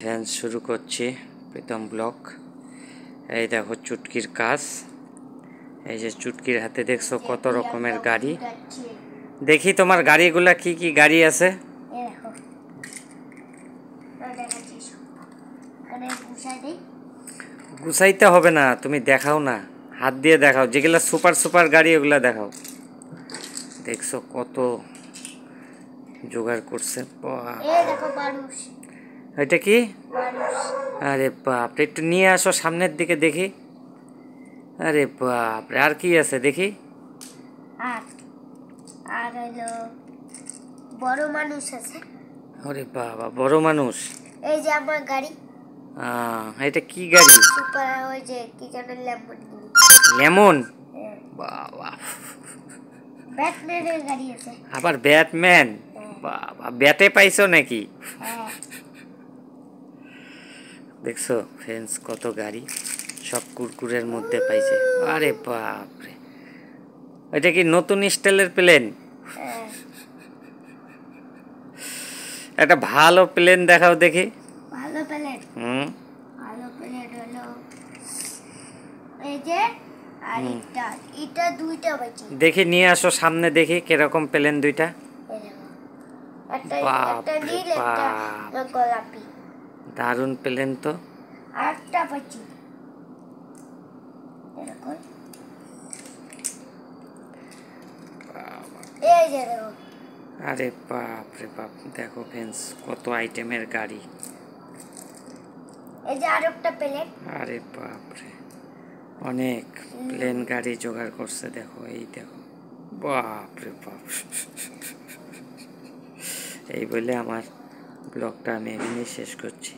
ধ্যান শুরু করছি প্রীতম ব্লগ। এই দেখো চুটকির কাজ। এই যে চুটকির হাতে দেখছো কত রকমের গাড়ি। দেখি তোমার গাড়িগুলা কি কি গাড়ি আছে। গুছাইতে হবে না, তুমি দেখাও না, হাত দিয়ে দেখাও। যেগুলা সুপার সুপার গাড়ি ওগুলা দেখাও। দেখছো কত জোগাড় করছে। এটা কি? আরে বাপ, একটু নিয়ে আসো সামনের দিকে দেখি। আরে বাপ, আর কি আছে দেখি। আর হলো বড় মানুষ আছে। আরে বাবা, বড় মানুষ। এই যে আমার গাড়ি। এটা কি গাড়ি? সুপার, ওই যে কি যেন লেমন। লেমন? বাবা, ব্যাটম্যানের গাড়ি আছে। আবার ব্যাটম্যান? বাবা, ব্যাটে পাইছো নাকি? দেখছো ফ্রেন্ডস কত গাড়ি, সব কুরকুরের মধ্যে পাইছে। আরে বাপ রে, এটা কি নতুন স্টাইলের প্লেন? একটা ভালো প্লেন দেখাও দেখি। ভালো প্লেন? ভালো প্লেন হলো এই যে, আর এটা দুইটা বাকি। দেখি নিয়ে আসো সামনে দেখি কিরকম প্লেন দুইটা। একটা নীল, একটা গোলাপি। দারুণ প্লেন তো। আরেকটা বাকি এরকম। এই যে দেখো। আরে বাপ রে বাপ, দেখো ফ্রেন্ডস কত আইটেমের গাড়ি। এই যে আরেকটা প্লেন। আরে বাপ রে, অনেক প্লেন গাড়ি জোগাড় করছে। দেখো এই দেখো, বাপ রে বাপ। এই বলে আমার ব্লগটা আমি এখানেই শেষ করছি।